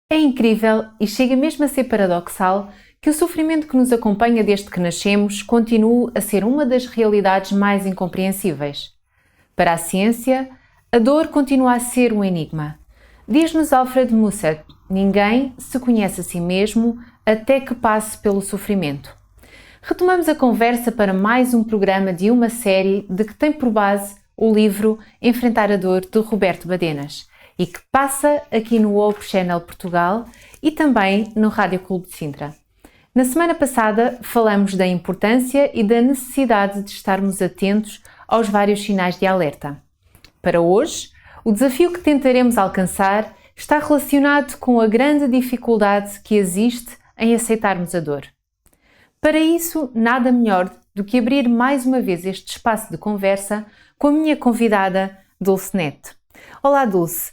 É incrível e chega mesmo a ser paradoxal que o sofrimento que nos acompanha desde que nascemos continue a ser uma das realidades mais incompreensíveis. Para a ciência, a dor continua a ser um enigma. Diz-nos Alfred Musset: ninguém se conhece a si mesmo até que passe pelo sofrimento. Retomamos a conversa para mais um programa de uma série de que tem por base o livro Enfrentar a Dor, de Roberto Badenas, e que passa aqui no Hope Channel Portugal e também no Rádio Clube de Sintra. Na semana passada falamos da importância e da necessidade de estarmos atentos aos vários sinais de alerta. Para hoje, o desafio que tentaremos alcançar está relacionado com a grande dificuldade que existe em aceitarmos a dor. Para isso, nada melhor do que abrir mais uma vez este espaço de conversa com a minha convidada, Dulce Neto. Olá, Dulce.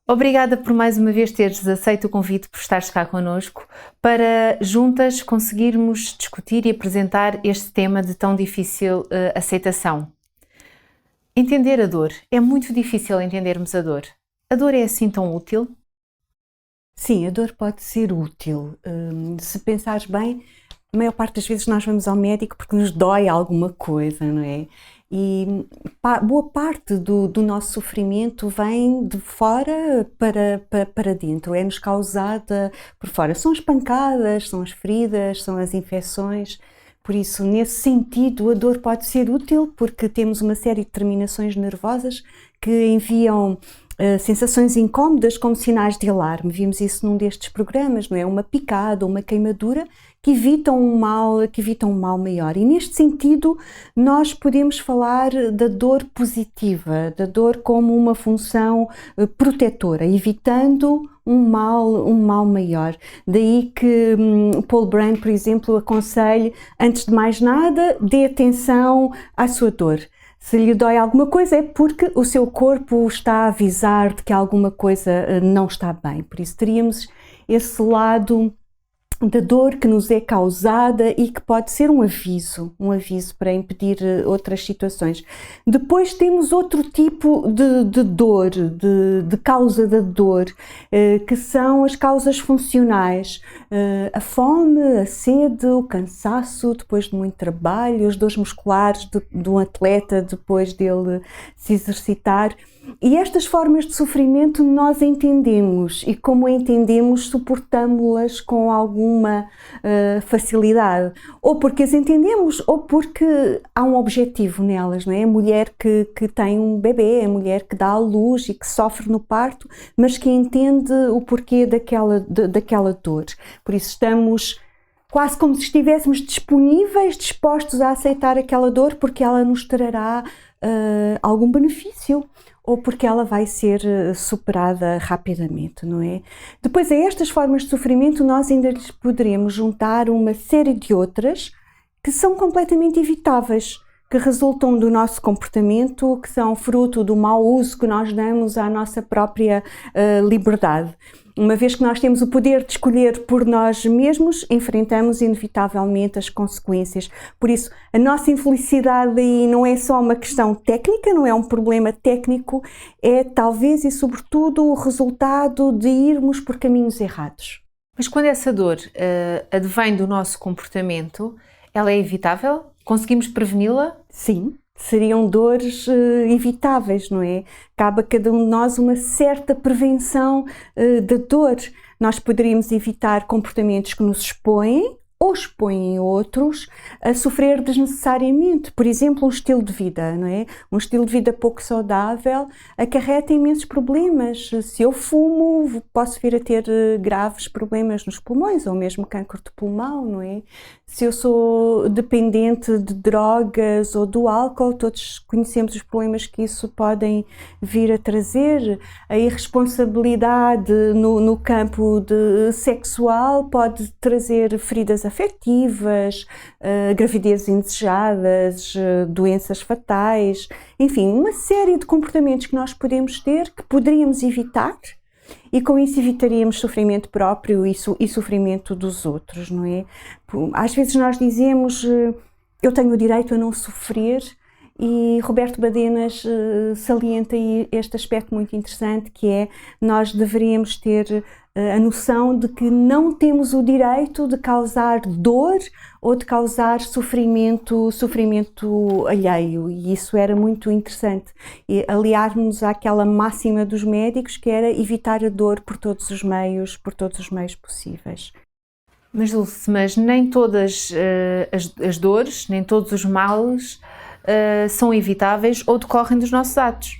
Obrigada por mais uma vez teres aceito o convite por estares cá connosco para juntas conseguirmos discutir e apresentar este tema de tão difícil aceitação. Entender a dor. É muito difícil entendermos a dor. A dor é assim tão útil? Sim, a dor pode ser útil. Se pensares bem, a maior parte das vezes nós vamos ao médico porque nos dói alguma coisa, não é? E boa parte do nosso sofrimento vem de fora para dentro, é-nos causada por fora. São as pancadas, são as feridas, são as infecções. Por isso, nesse sentido, a dor pode ser útil porque temos uma série de terminações nervosas que enviam sensações incómodas como sinais de alarme. Vimos isso num destes programas, não é? Uma picada, uma queimadura que evitam um mal maior. E neste sentido, nós podemos falar da dor positiva, da dor como uma função protetora, evitando um mal maior. Daí que Paul Brand, por exemplo, aconselha, antes de mais nada, dê atenção à sua dor. Se lhe dói alguma coisa é porque o seu corpo está a avisar de que alguma coisa não está bem. Por isso teríamos esse lado da dor que nos é causada e que pode ser um aviso para impedir outras situações. Depois temos outro tipo de dor, de causa da dor, que são as causas funcionais. A fome, a sede, o cansaço depois de muito trabalho, as dores musculares de um atleta depois dele se exercitar. E estas formas de sofrimento nós entendemos e, como entendemos, suportamos-las com alguma facilidade. Ou porque as entendemos ou porque há um objetivo nelas, não é? A mulher que tem um bebê, a mulher que dá à luz e que sofre no parto, mas que entende o porquê daquela dor. Por isso estamos quase como se estivéssemos disponíveis, dispostos a aceitar aquela dor porque ela nos trará algum benefício, ou porque ela vai ser superada rapidamente, não é? Depois, a estas formas de sofrimento, nós ainda lhes poderemos juntar uma série de outras que são completamente evitáveis, que resultam do nosso comportamento, que são fruto do mau uso que nós damos à nossa própria liberdade. Uma vez que nós temos o poder de escolher por nós mesmos, enfrentamos inevitavelmente as consequências. Por isso, a nossa infelicidade aí não é só uma questão técnica, não é um problema técnico, é talvez e sobretudo o resultado de irmos por caminhos errados. Mas quando essa dor advém do nosso comportamento, ela é evitável? Conseguimos preveni-la? Sim. Seriam dores evitáveis, não é? Cabe a cada um de nós uma certa prevenção da dor. Nós poderíamos evitar comportamentos que nos expõem ou expõem outros a sofrer desnecessariamente. Por exemplo, um estilo de vida, não é? Um estilo de vida pouco saudável acarreta imensos problemas. Se eu fumo, posso vir a ter graves problemas nos pulmões ou mesmo cancro de pulmão, não é? Se eu sou dependente de drogas ou do álcool, todos conhecemos os problemas que isso podem vir a trazer. A irresponsabilidade no campo sexual pode trazer feridas afetivas, gravidezes indesejadas, doenças fatais, enfim, uma série de comportamentos que nós podemos ter, que poderíamos evitar, e com isso evitaríamos sofrimento próprio e sofrimento dos outros, não é? Às vezes nós dizemos, eu tenho o direito a não sofrer, e Roberto Badenas salienta aí este aspecto muito interessante, que é: nós deveríamos ter a noção de que não temos o direito de causar dor ou de causar sofrimento alheio, e isso era muito interessante, e aliarmos àquela máxima dos médicos que era evitar a dor por todos os meios possíveis. Mas Dulce, nem todas as dores, nem todos os males são evitáveis ou decorrem dos nossos atos.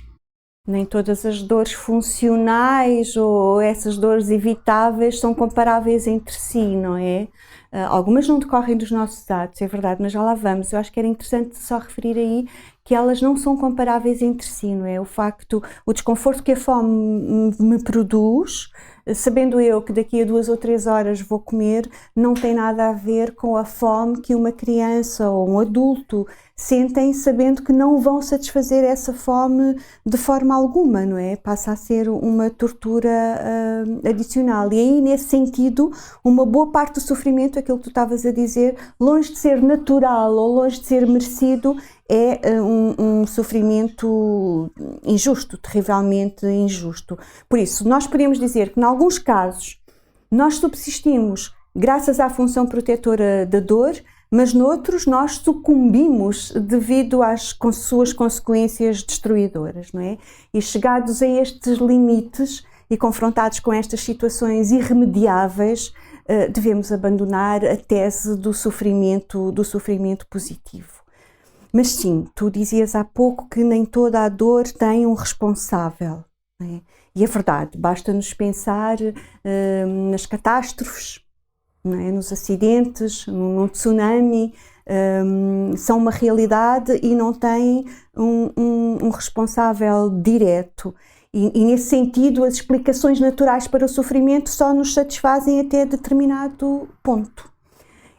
Nem todas as dores funcionais ou essas dores evitáveis são comparáveis entre si, não é? Algumas não decorrem dos nossos atos, é verdade, mas já lá vamos. Eu acho que era interessante só referir aí que elas não são comparáveis entre si, não é? O desconforto que a fome me produz, sabendo eu que daqui a 2 ou 3 horas vou comer, não tem nada a ver com a fome que uma criança ou um adulto sentem, sabendo que não vão satisfazer essa fome de forma alguma, não é? Passa a ser uma tortura adicional. E aí, nesse sentido, uma boa parte do sofrimento, aquilo que tu estavas a dizer, longe de ser natural ou longe de ser merecido, é um sofrimento injusto, terrivelmente injusto. Por isso, nós podemos dizer que, em alguns casos, nós subsistimos graças à função protetora da dor, mas noutros nós sucumbimos devido às suas consequências destruidoras, não é? E chegados a estes limites e confrontados com estas situações irremediáveis, devemos abandonar a tese do sofrimento positivo. Mas sim, tu dizias há pouco que nem toda a dor tem um responsável, não é? E é verdade, basta-nos pensar nas catástrofes, não é? Nos acidentes, num tsunami, são uma realidade e não têm um responsável direto. E nesse sentido, as explicações naturais para o sofrimento só nos satisfazem até determinado ponto.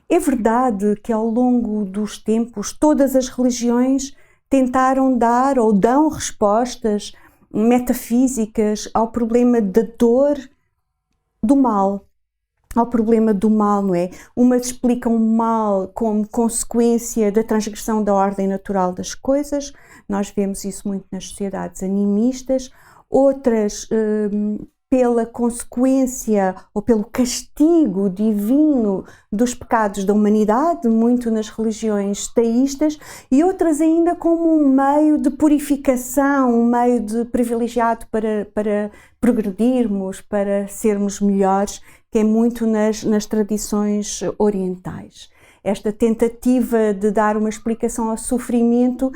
É verdade que ao longo dos tempos todas as religiões tentaram dar ou dão respostas metafísicas ao problema da dor do mal. Ao problema do mal, não é? Umas explicam o mal como consequência da transgressão da ordem natural das coisas, nós vemos isso muito nas sociedades animistas, outras pela consequência ou pelo castigo divino dos pecados da humanidade, muito nas religiões teístas, e outras ainda como um meio de purificação, um meio de privilegiado para progredirmos, para sermos melhores, que é muito nas tradições orientais. Esta tentativa de dar uma explicação ao sofrimento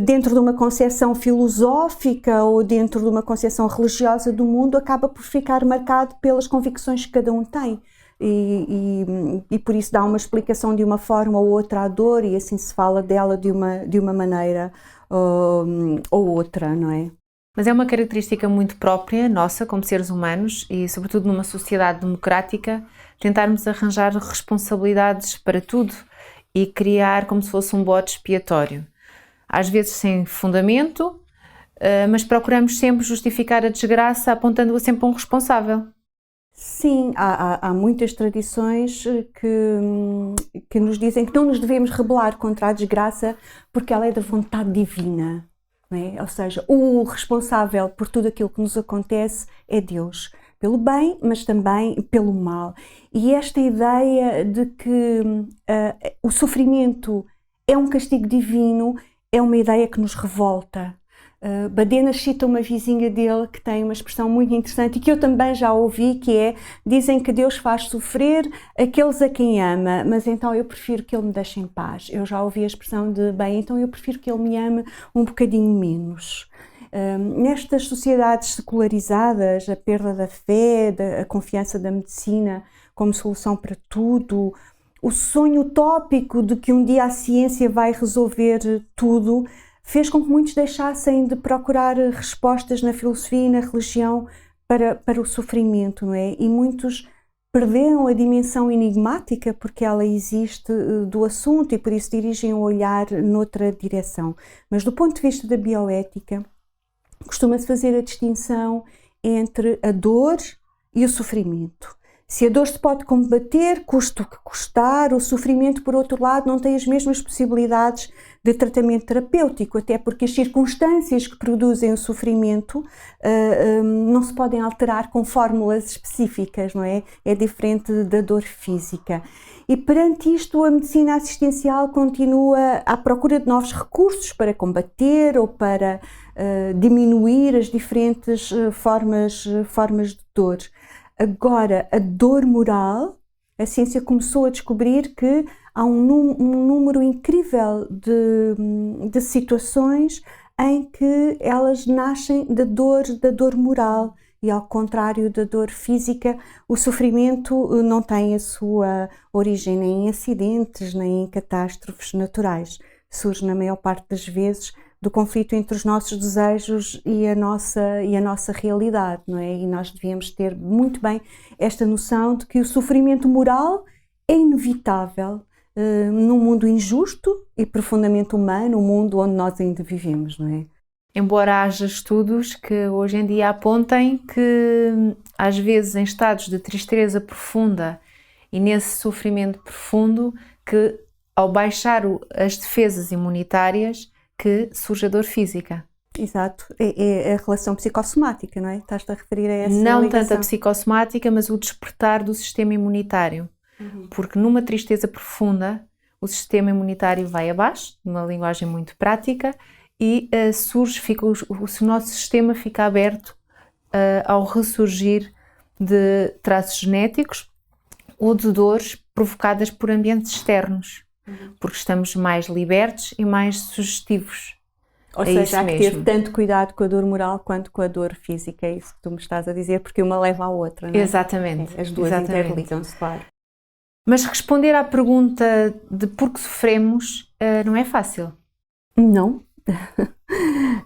dentro de uma concepção filosófica ou dentro de uma concepção religiosa do mundo acaba por ficar marcado pelas convicções que cada um tem e por isso dá uma explicação de uma forma ou outra à dor e assim se fala dela de uma maneira ou outra, não é? Mas é uma característica muito própria nossa como seres humanos e sobretudo numa sociedade democrática tentarmos arranjar responsabilidades para tudo e criar como se fosse um bode expiatório. Às vezes sem fundamento, mas procuramos sempre justificar a desgraça apontando-a sempre a um responsável. Sim, há muitas tradições que nos dizem que não nos devemos rebelar contra a desgraça porque ela é da vontade divina, não é? Ou seja, o responsável por tudo aquilo que nos acontece é Deus, pelo bem, mas também pelo mal. E esta ideia de que o sofrimento é um castigo divino é uma ideia que nos revolta. Badenas cita uma vizinha dele que tem uma expressão muito interessante e que eu também já ouvi, que é: dizem que Deus faz sofrer aqueles a quem ama, mas então eu prefiro que Ele me deixe em paz. Eu já ouvi a expressão de: bem, então eu prefiro que Ele me ame um bocadinho menos. Nestas sociedades secularizadas, a perda da fé, a confiança da medicina como solução para tudo, o sonho utópico de que um dia a ciência vai resolver tudo, fez com que muitos deixassem de procurar respostas na filosofia e na religião para o sofrimento, não é? E muitos perderam a dimensão enigmática, porque ela existe, do assunto e por isso dirigem o olhar noutra direção. Mas do ponto de vista da bioética, costuma-se fazer a distinção entre a dor e o sofrimento. Se a dor se pode combater, custe o que custar, o sofrimento, por outro lado, não tem as mesmas possibilidades de tratamento terapêutico, até porque as circunstâncias que produzem o sofrimento não se podem alterar com fórmulas específicas, não é? É diferente da dor física. E perante isto, a medicina assistencial continua à procura de novos recursos para combater ou para diminuir as diferentes formas de dor. Agora, a dor moral, a ciência começou a descobrir que há um número incrível de situações em que elas nascem da dor moral. E ao contrário da dor física, o sofrimento não tem a sua origem nem em acidentes, nem em catástrofes naturais. Surge, na maior parte das vezes, do conflito entre os nossos desejos e a nossa realidade, não é? E nós devíamos ter muito bem esta noção de que o sofrimento moral é inevitável num mundo injusto e profundamente humano, um mundo onde nós ainda vivemos, não é? Embora haja estudos que hoje em dia apontem que, às vezes, em estados de tristeza profunda e nesse sofrimento profundo, que ao baixar as defesas imunitárias, que surge a dor física. Exato, é a relação psicossomática, não é? Estás-te a referir a essa Não ligação. tanto a psicossomática, mas o despertar do sistema imunitário. Porque numa tristeza profunda, o sistema imunitário vai abaixo, numa linguagem muito prática, e o nosso sistema fica aberto ao ressurgir de traços genéticos ou de dores provocadas por ambientes externos, porque estamos mais libertos e mais sugestivos. Ou seja, há que ter tanto cuidado com a dor moral quanto com a dor física, é isso que tu me estás a dizer, porque uma leva à outra, não é? Exatamente. As duas interligam-se, claro. Mas responder à pergunta de por que sofremos não é fácil. Não.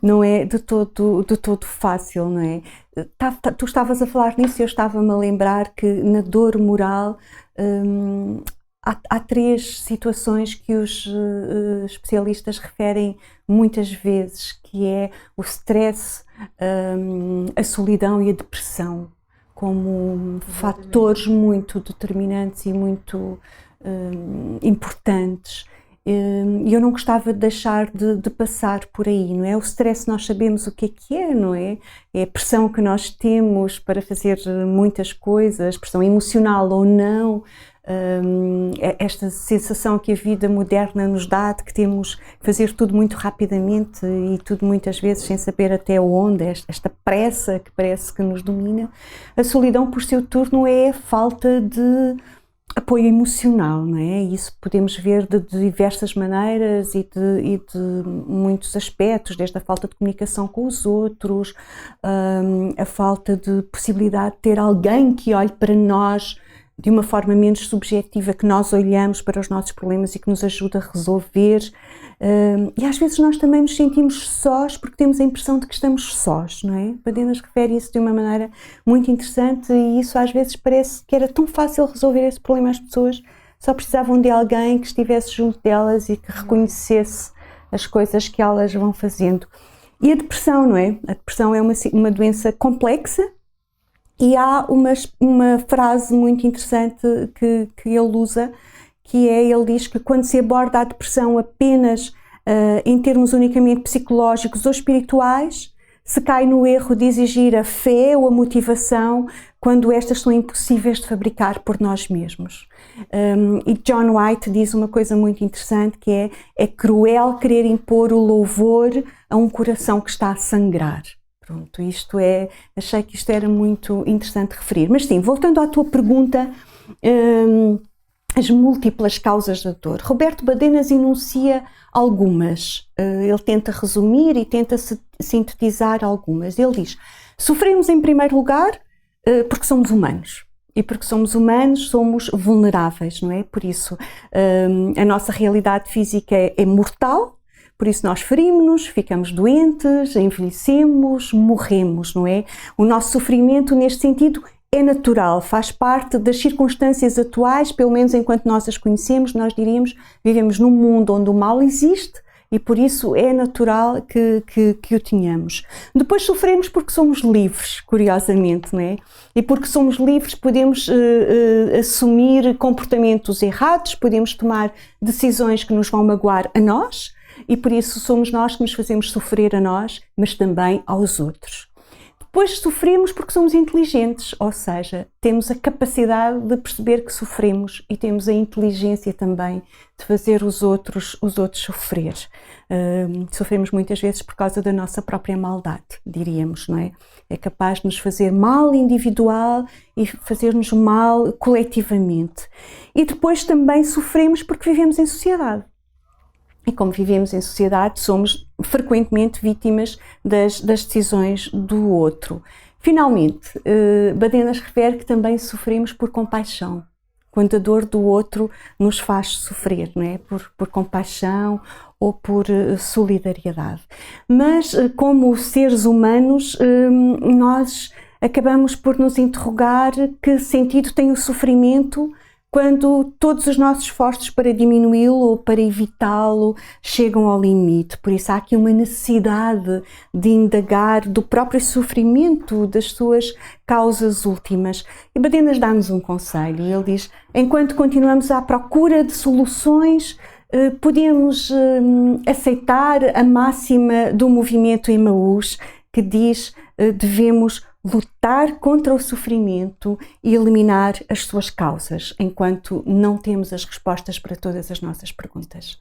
Não é de todo fácil, não é? Tu estavas a falar nisso e eu estava-me a lembrar que na dor moral há três situações que os especialistas referem muitas vezes, que é o stress, a solidão e a depressão, como fatores muito determinantes e muito importantes. E eu não gostava de deixar de passar por aí, não é? O stress, nós sabemos o que é, não é? É a pressão que nós temos para fazer muitas coisas, pressão emocional ou não, esta sensação que a vida moderna nos dá de que temos que fazer tudo muito rapidamente e tudo muitas vezes sem saber até onde, esta pressa que parece que nos domina. A solidão, por seu turno, é a falta de apoio emocional, não é? Isso podemos ver de diversas maneiras e de muitos aspectos, desde a falta de comunicação com os outros, a falta de possibilidade de ter alguém que olhe para nós de uma forma menos subjetiva, que nós olhamos para os nossos problemas e que nos ajuda a resolver. E às vezes nós também nos sentimos sós porque temos a impressão de que estamos sós, não é? Badenas refere isso de uma maneira muito interessante e isso às vezes parece que era tão fácil resolver esse problema. As pessoas só precisavam de alguém que estivesse junto delas e que reconhecesse as coisas que elas vão fazendo. E a depressão, não é? A depressão é uma doença complexa e há uma frase muito interessante que ele usa, que é, ele diz que quando se aborda a depressão apenas em termos unicamente psicológicos ou espirituais, se cai no erro de exigir a fé ou a motivação quando estas são impossíveis de fabricar por nós mesmos. E John White diz uma coisa muito interessante, que é cruel querer impor o louvor a um coração que está a sangrar. Pronto, achei que isto era muito interessante referir. Mas sim, voltando à tua pergunta, as múltiplas causas da dor. Roberto Badenas enuncia algumas, ele tenta resumir e tenta sintetizar algumas. Ele diz: sofremos em primeiro lugar porque somos humanos. E porque somos humanos, somos vulneráveis, não é? Por isso, a nossa realidade física é mortal, por isso nós ferimos-nos, ficamos doentes, envelhecemos, morremos, não é? O nosso sofrimento, neste sentido, é natural, faz parte das circunstâncias atuais, pelo menos enquanto nós as conhecemos, nós diríamos, vivemos num mundo onde o mal existe e por isso é natural que o tenhamos. Depois sofremos porque somos livres, curiosamente, não é? E porque somos livres podemos assumir comportamentos errados, podemos tomar decisões que nos vão magoar a nós, e por isso somos nós que nos fazemos sofrer a nós, mas também aos outros. Depois sofremos porque somos inteligentes, ou seja, temos a capacidade de perceber que sofremos e temos a inteligência também de fazer os outros sofrer. Sofremos muitas vezes por causa da nossa própria maldade, diríamos, não é? É capaz de nos fazer mal individual e fazer-nos mal coletivamente. E depois também sofremos porque vivemos em sociedade. E como vivemos em sociedade, somos frequentemente vítimas das decisões do outro. Finalmente, Badenas refere que também sofremos por compaixão, quando a dor do outro nos faz sofrer, não é? Por compaixão ou por solidariedade. Mas, como seres humanos, nós acabamos por nos interrogar que sentido tem o sofrimento quando todos os nossos esforços para diminuí-lo ou para evitá-lo chegam ao limite. Por isso há aqui uma necessidade de indagar do próprio sofrimento, das suas causas últimas. E Badenas dá-nos um conselho. Ele diz: enquanto continuamos à procura de soluções, podemos aceitar a máxima do movimento Emaús, que diz devemos lutar contra o sofrimento e eliminar as suas causas, enquanto não temos as respostas para todas as nossas perguntas.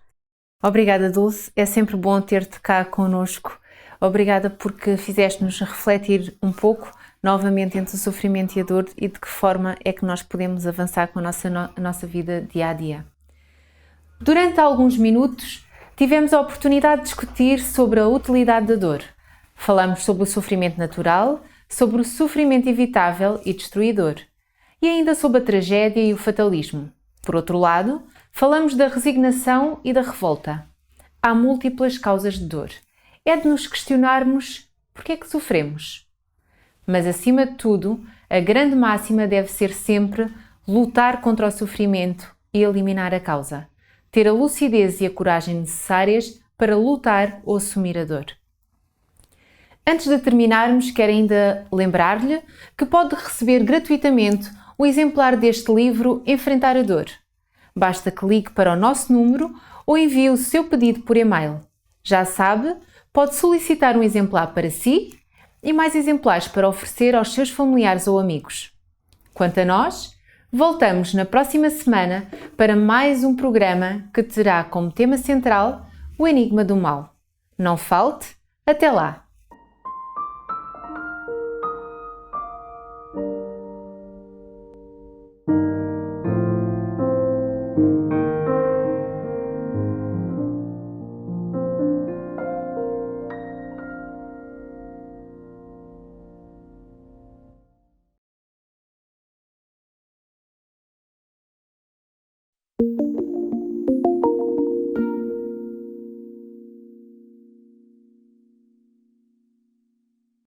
Obrigada, Dulce. É sempre bom ter-te cá connosco. Obrigada porque fizeste-nos refletir um pouco novamente entre o sofrimento e a dor e de que forma é que nós podemos avançar com a nossa vida dia a dia. Durante alguns minutos tivemos a oportunidade de discutir sobre a utilidade da dor. Falamos sobre o sofrimento natural, sobre o sofrimento evitável e destruidor, e ainda sobre a tragédia e o fatalismo. Por outro lado, falamos da resignação e da revolta. Há múltiplas causas de dor. É de nos questionarmos porque é que sofremos. Mas, acima de tudo, a grande máxima deve ser sempre lutar contra o sofrimento e eliminar a causa. Ter a lucidez e a coragem necessárias para lutar ou assumir a dor. Antes de terminarmos, quero ainda lembrar-lhe que pode receber gratuitamente um exemplar deste livro Enfrentar a Dor. Basta que ligue para o nosso número ou envie o seu pedido por e-mail. Já sabe, pode solicitar um exemplar para si e mais exemplares para oferecer aos seus familiares ou amigos. Quanto a nós, voltamos na próxima semana para mais um programa que terá como tema central o Enigma do Mal. Não falte, até lá!